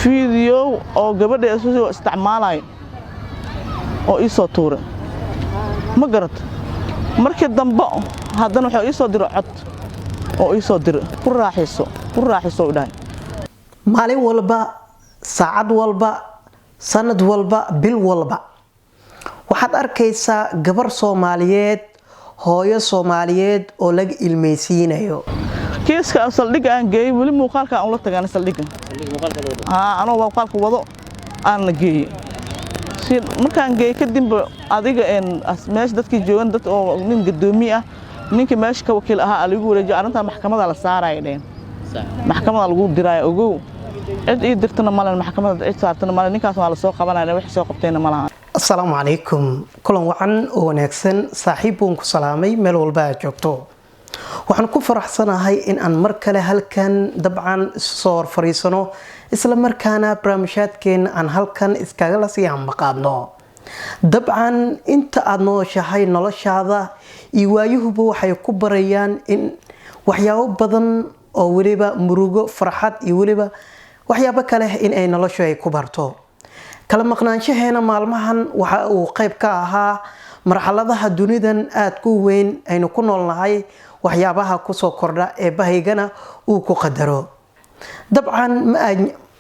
فيديو أو قبل يسوي استعماله أو يسوي طورة ما قرت مركز دنبا هذا نوع يسوي درعت أو يسوي در كل راح يسوي ده maalin walba saacad walba sanad walba bil walba waxaad arkaysaa gabar Soomaaliyeed hooyo Soomaaliyeed oo laga ilmeysiinayo kiiska saldhig aan geeyay wali muuqaalka aan la tagaan saldhiga anoo muuqaalka wado aan la geeyay si markaan geeyay kadib adiga meesha dadkii joogan dad oo nin gadoomiye ah ninka meesha ka wakiil ahaa lagu wareejiyay arinta maxkamadda la saarayeen maxkamadda lagu diray ogow cid ii dirtana malan maxkamadda cid saartana malan ninkaas waa la soo qabanayna wax soo qabtayna malaha assalaamu calaykum kulan wacan oo wanaagsan saaxiibun ku salaamay meel walba aad joogto waxaan ku faraxsanahay in aan mar kale halkan dabcan soo fariisano isla markaana barnaamijyaadkeen aan halkan iskaga la sii ambaqaadno dabcan inta aad nooshahay noloshaada iyo waayuhuba waxay ku barayaan in waxyaabo badan oo waliba murugo farxad iyo waliba waxyaabo kale in ay noloshu ay ku barto kala maqnaanshaheena maalmahan waxa uu qayb ka ahaa marxaladaha dunidan aad ku weyn aynu ku noolnahay waxyaabaha ku soo kordha ee bahaygana uu ku qadaro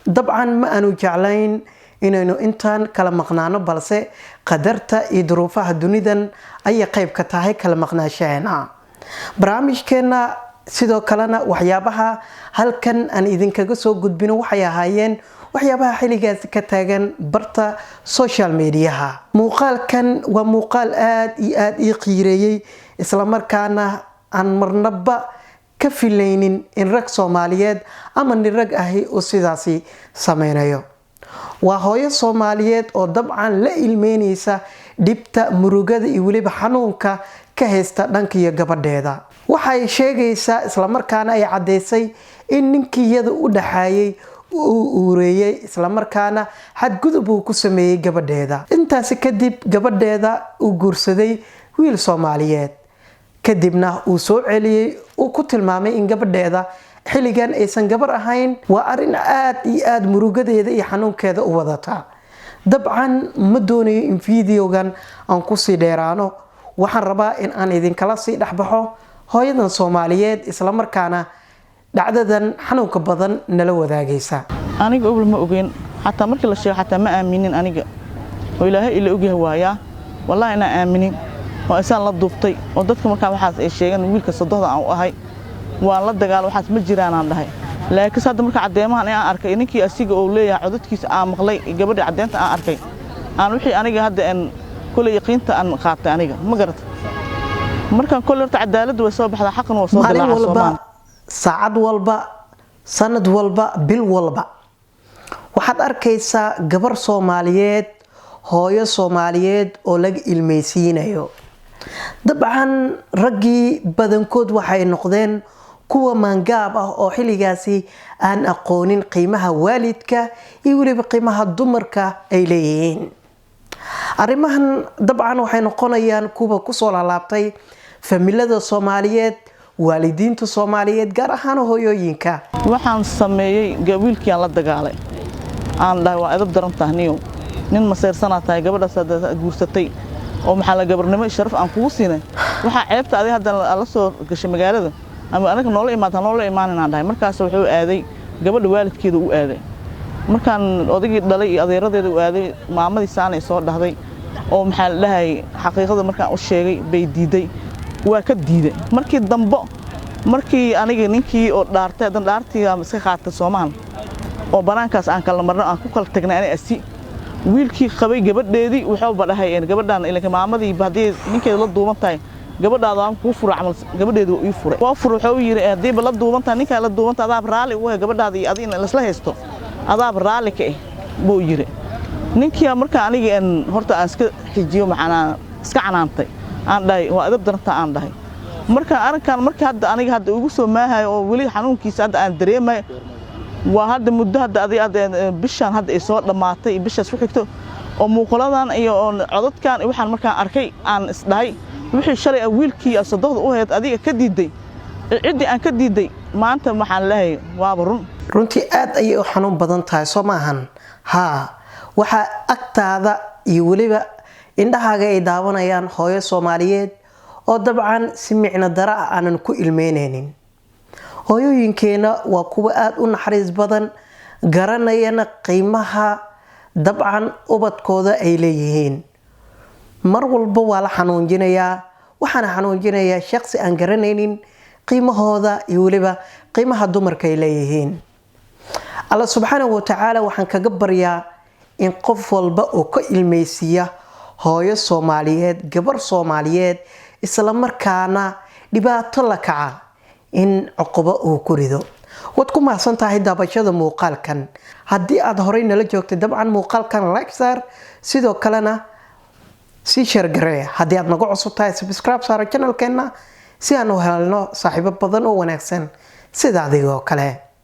dabcan ma aanu jeclayn inaynu intaan kala maqnaano balse qadarta iyo duruufaha dunidan ayay qayb ka tahay kala maqnaanshaheena barnaamijkeena sidoo kalena waxyaabaha halkan aan idinkaga soo gudbino waxay ahaayeen waxyaabaha xiligaas ka taagan barta social mediaha muuqaalkan waa muuqaal aad iyo aad ii qiireeyay isla markaana aan marnaba ka filaynin in rag Soomaaliyeed ama nin rag ahi oo sidaasi sameynayo waa hooyo Soomaaliyeed oo dabcan la ilmeynaysa dhibta murugada iyo waliba xanuunka ka haysta dhankiyo gabadheeda waxay sheegaysaa isla markaana ay cadeysay in ninkiyada u dhaxayay uu uureeyay isla markaana xadgudub uu ku sameeyay gabadheeda intaas kadib gabadheeda uu guursaday wiil Soomaaliyeed kadibna uu soo celiyay uu ku tilmaamay in gabadheeda xiligan aysan gabar ahayn waa arin aad iyo aad murugadeeda iyo xanuunkeeda u wadata dabcan ma doonayo in videogan aan ku sii dheeraano waxaan rabaa in aan idinkala sii dhaxbaxo hooyadan Soomaaliyeed isla markaana dhacdadan xanuunka badan nala wadaagaysa aniga oo ma ogeyn hatta markii la sheego hatta ma aaminin aniga oo Ilaahay ila ogyahay waaya wallahi ana aaminin oo isaan la duuftay oo dadka markaa waxaas ay sheegan wiilka sadohda aan u ahay waa la dagaal waxaas ma jiraan aan dhahay laakiin hadda marka cadeemahan aan arkay ninkii asiga oo leeyahay codadkiisa aan maqlay gabadha cadeenta aan arkay aan wixii aniga hadda aan kulli yaqiinta aan qaatay aniga ma garata markaan kulli cadaaladdu way soo baxdaa xaqna waa soo galaa Soomaaliya saacad walba sanad walba bil walba waxaad arkaysaa gabar Soomaaliyeed hooyo Soomaaliyeed oo laga ilmeysiinayo dabcan ragii badankood waxay noqdeen kuwa maangaab ah oo xiligaasi aan aqoonin qiimaha waalidka iyo waliba qiimaha dumarka ay leeyihiin arimahan dabcan waxay noqonayaan kuwa ku soo laabtay familada Soomaaliyeed waalidiinta Soomaaliyeed gaar ahaan hooyooyinka waxaan sameeyay wiilkii aan la dagaalay aan dhahay waa edab daran tahniyo nin maseersana tahay gabadhaas guursatay oo maxaa la gabarnimo sharaf aan kugu siinay waxa ceebta adiga hadda la soo gashay magaalada ama anaga noola imaanayna dhahay markaas wuxuu aaday gabadha waalidkeeda u aaday markaan odagii dhalay iyo adeeradeeda u aaday maamadii saanay soo dhahday oo maxaa la dhahay xaqiiqada markaan u sheegay bay diiday waa ka diiday markii dambe markii aniga ninkii oo dhaartay dan dhaartii aan iska qaatay Soomaal oo banaankaas aan kala marno aan ku kala tagnay anay asi wiilkii qabay gabadheedii wuxuu badhahay in gabadhan ilaa maamadii baadii ninkeeda la duuban tahay gabadhaada aan ku furo amal gabadheedu ii furay waa furo wuxuu yiri hadii la duuban tahay ninka la duuban tahay adaab raali u gabadhaada iyo adina la isla haysto adaab raali ka buu yiri ninkii marka aniga horta aan iska xijiyo macnaa iska canaantay aan dhahay waa adab daranta aan dhahay marka arinkan marka hadda aniga hadda ugu soo maahay oo wali xanuunkiisa hadda aan dareemay waa hadda muddo hadda bishan hadda ay soo dhamaatay bishaas ku xigto oo muuqaaladan iyo codadkan waxaan markaan arkay aan isdhahay wixii shalay wiilkii sadohda u heed adiga ka diiday ciddii aan ka diiday maanta waxaan leeyahay waaba run runtii aad ayay u xanuun badan tahay soo maahan haa waxaa agtaada iyo weliba indhahaaga ay daawanayaan hooyo Soomaaliyeed oo dabcan si micno dara aanan ku ilmeyneynin hooyooyinkeena waa kuwa aad u naxariis badan garanayana qiimaha dabcan ubadkooda ay leeyihiin mar walba waa la xanuunjinayaa waxaan xanuunjinayaa shakhsi aan garanaynin qiimahooda iyo waliba qiimaha dumarka ay leeyihiin Allah subhanahu wa ta'ala waxaan kaga baryaa in qof walba oo ka ilmeysiya hooyo Soomaaliyeed gabar Soomaaliyeed isla markaana dhibaato la kaca in cuquba uu ku rido wad ku mahadsan tahay daabashada muuqaalkan haddii aad horey nala joogtay dabcan muuqaalkan like saar sidoo kalena si share garee haddii aad nagu cusub tahay subscribe saar channelkeena si aan u helno saaxiibo badan oo wanaagsan sida adigoo kale